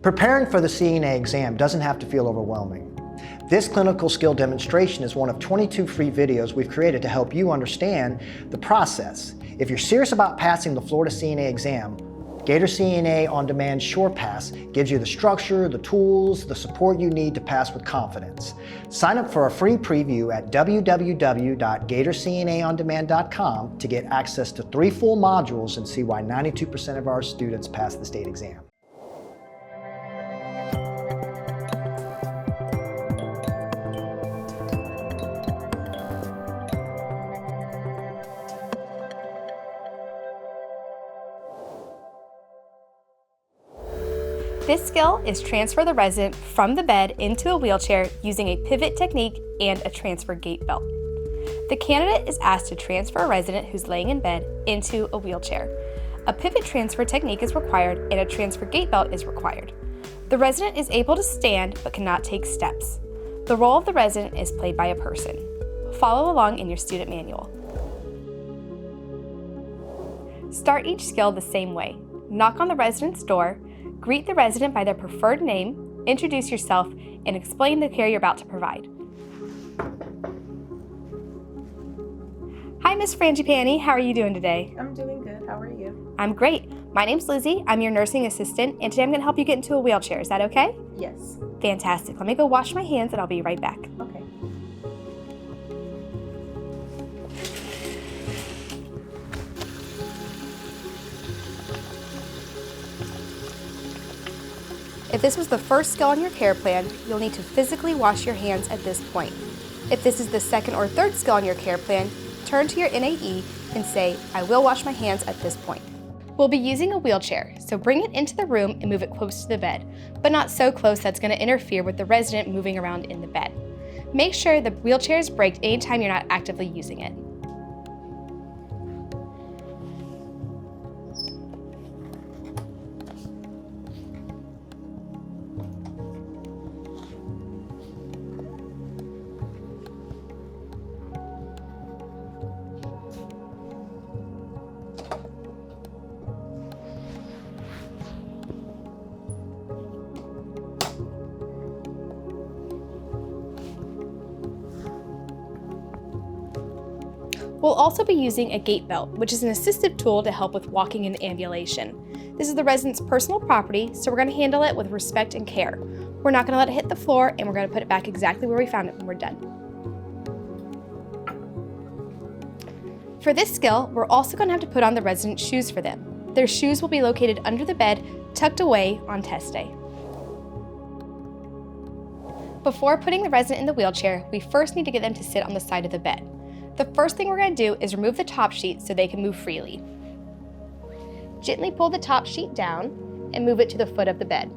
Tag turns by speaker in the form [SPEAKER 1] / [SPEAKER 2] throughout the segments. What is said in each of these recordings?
[SPEAKER 1] Preparing for the CNA exam doesn't have to feel overwhelming. This clinical skill demonstration is one of 22 free videos we've created to help you understand the process. If you're serious about passing the Florida CNA exam, GatorCNA On Demand SurePass gives you the structure, the tools, the support you need to pass with confidence. Sign up for a free preview at www.GatorCNAOnDemand.com to get access to 3 full modules and see why 92% of our students pass the state exam.
[SPEAKER 2] This skill is transfer the resident from the bed into a wheelchair using a pivot technique and a transfer gait belt. The candidate is asked to transfer a resident who's laying in bed into a wheelchair. A pivot transfer technique is required and a transfer gait belt is required. The resident is able to stand but cannot take steps. The role of the resident is played by a person. Follow along in your student manual. Start each skill the same way. Knock on the resident's door, greet the resident by their preferred name, introduce yourself, and explain the care you're about to provide. Hi, Miss Frangipani. How are you doing today?
[SPEAKER 3] I'm doing good. How are you?
[SPEAKER 2] I'm great. My name's Lizzie. I'm your nursing assistant, and today I'm going to help you get into a wheelchair. Is that okay?
[SPEAKER 3] Yes.
[SPEAKER 2] Fantastic. Let me go wash my hands, and I'll be right back.
[SPEAKER 3] Okay.
[SPEAKER 2] If this was the first skill on your care plan, you'll need to physically wash your hands at this point. If this is the second or third skill on your care plan, turn to your NAE and say, I will wash my hands at this point. We'll be using a wheelchair, so bring it into the room and move it close to the bed, but not so close that's going to interfere with the resident moving around in the bed. Make sure the wheelchair is braked anytime you're not actively using it. We'll also be using a gait belt, which is an assistive tool to help with walking and ambulation. This is the resident's personal property, so we're going to handle it with respect and care. We're not going to let it hit the floor, and we're going to put it back exactly where we found it when we're done. For this skill, we're also going to have to put on the resident's shoes for them. Their shoes will be located under the bed, tucked away on test day. Before putting the resident in the wheelchair, we first need to get them to sit on the side of the bed. The first thing we're going to do is remove the top sheet so they can move freely. Gently pull the top sheet down and move it to the foot of the bed.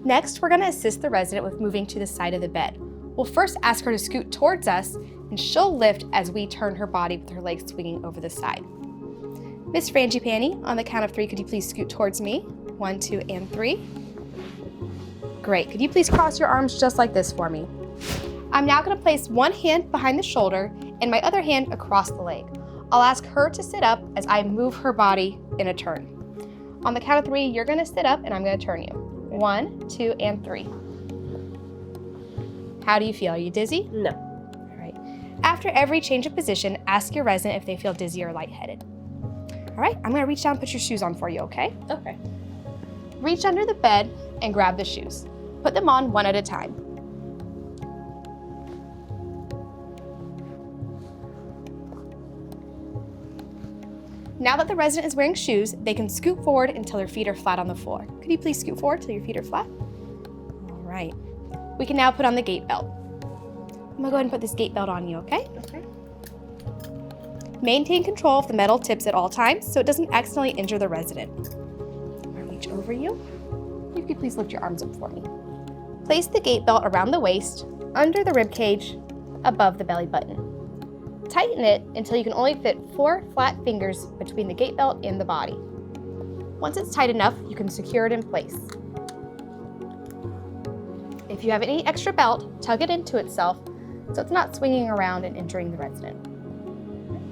[SPEAKER 2] Next, we're going to assist the resident with moving to the side of the bed. We'll first ask her to scoot towards us, and she'll lift as we turn her body with her legs swinging over the side. Miss Frangipani, on the count of 3, could you please scoot towards me? 1, 2, and 3. Great. Could you please cross your arms just like this for me? I'm now going to place one hand behind the shoulder and my other hand across the leg. I'll ask her to sit up as I move her body in a turn. On the count of 3, you're going to sit up and I'm going to turn you. 1, 2, and 3. How do you feel? Are you dizzy?
[SPEAKER 3] No.
[SPEAKER 2] All right. After every change of position, ask your resident if they feel dizzy or lightheaded. All right, I'm going to reach down and put your shoes on for you, okay?
[SPEAKER 3] Okay.
[SPEAKER 2] Reach under the bed and grab the shoes. Put them on one at a time. Now that the resident is wearing shoes, they can scoot forward until their feet are flat on the floor. Could you please scoot forward till your feet are flat? All right. We can now put on the gait belt. I'm gonna go ahead and put this gait belt on you, okay?
[SPEAKER 3] Okay.
[SPEAKER 2] Maintain control of the metal tips at all times so it doesn't accidentally injure the resident. I'll reach over you. You could please lift your arms up for me. Place the gait belt around the waist, under the rib cage, above the belly button. Tighten it until you can only fit 4 flat fingers between the gait belt and the body. Once it's tight enough, you can secure it in place. If you have any extra belt, tug it into itself so it's not swinging around and injuring the resident.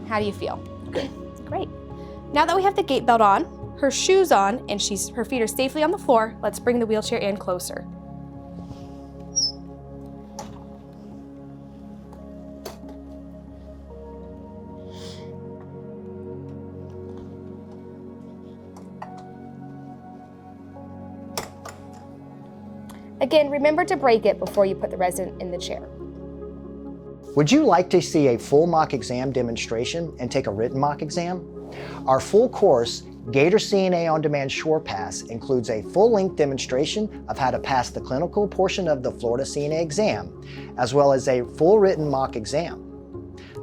[SPEAKER 2] How do you feel? Good. Great. Now that we have the gait belt on, her shoes on, and her feet are safely on the floor, let's bring the wheelchair in closer. Again, remember to break it before you put the resident in the chair.
[SPEAKER 1] Would you like to see a full mock exam demonstration and take a written mock exam? Our full course, GatorCNA On Demand SurePass, includes a full-length demonstration of how to pass the clinical portion of the Florida CNA exam, as well as a full written mock exam.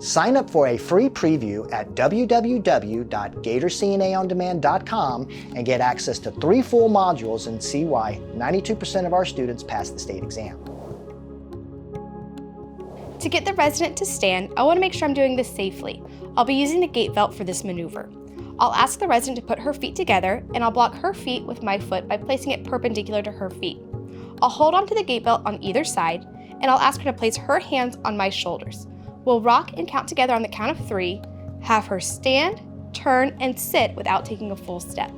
[SPEAKER 1] Sign up for a free preview at www.GatorCNAOnDemand.com and get access to 3 full modules and see why 92% of our students pass the state exam.
[SPEAKER 2] To get the resident to stand, I want to make sure I'm doing this safely. I'll be using the gait belt for this maneuver. I'll ask the resident to put her feet together, and I'll block her feet with my foot by placing it perpendicular to her feet. I'll hold onto the gait belt on either side, and I'll ask her to place her hands on my shoulders. We'll rock and count together on the count of 3, have her stand, turn, and sit without taking a full step.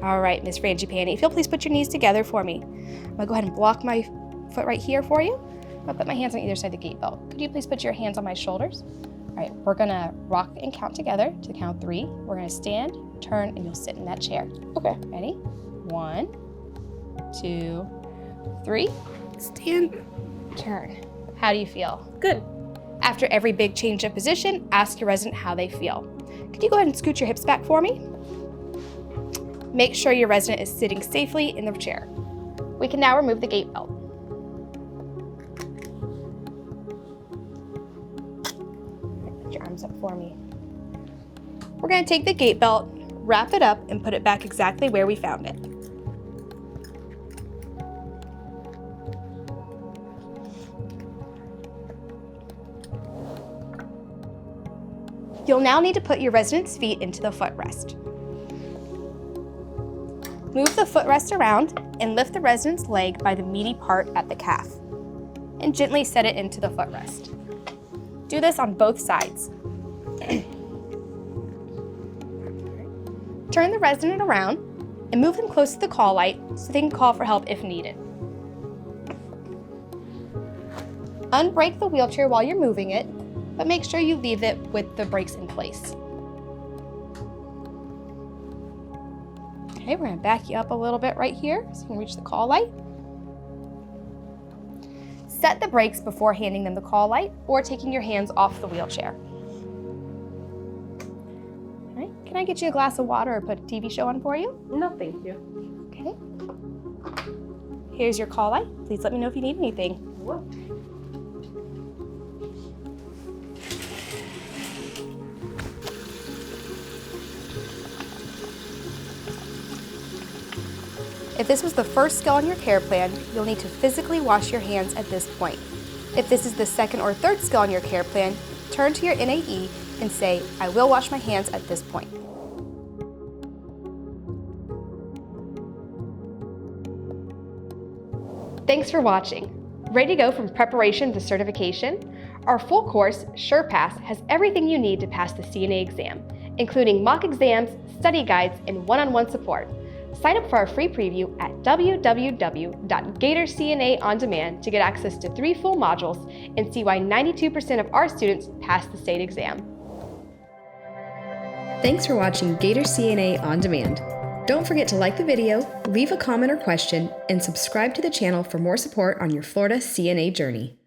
[SPEAKER 2] All right, Miss Frangipani, if you'll please put your knees together for me. I'm gonna go ahead and block my foot right here for you. I'm gonna put my hands on either side of the gait belt. Could you please put your hands on my shoulders? All right, we're gonna rock and count together to the count of 3. We're gonna stand, turn, and you'll sit in that chair. Okay, ready? 1, 2, 3. Stand, turn. How do you feel?
[SPEAKER 3] Good.
[SPEAKER 2] After every big change of position, ask your resident how they feel. Could you go ahead and scoot your hips back for me? Make sure your resident is sitting safely in the chair. We can now remove the gait belt. Put your arms up for me. We're going to take the gait belt, wrap it up, and put it back exactly where we found it. You'll now need to put your resident's feet into the footrest. Move the footrest around and lift the resident's leg by the meaty part at the calf, and gently set it into the footrest. Do this on both sides. Turn the resident around and move them close to the call light so they can call for help if needed. Unbrake the wheelchair while you're moving it, but make sure you leave it with the brakes in place. Okay, we're gonna back you up a little bit right here so you can reach the call light. Set the brakes before handing them the call light or taking your hands off the wheelchair. All right, can I get you a glass of water or put a TV show on for you?
[SPEAKER 3] No, thank you.
[SPEAKER 2] Okay. Here's your call light. Please let me know if you need anything.
[SPEAKER 3] What?
[SPEAKER 2] If this was the first skill on your care plan, you'll need to physically wash your hands at this point. If this is the second or third skill on your care plan, turn to your NAE and say, I will wash my hands at this point. Thanks for watching. Ready to go from preparation to certification? Our full course, SurePass, has everything you need to pass the CNA exam, including mock exams, study guides, and one-on-one support. Sign up for our free preview at www.GatorCNA to get access to 3 full modules and see why 92% of our students pass the state exam.
[SPEAKER 4] Thanks for watching GatorCNA On Demand. Don't forget to like the video, leave a comment or question, and subscribe to the channel for more support on your Florida CNA journey.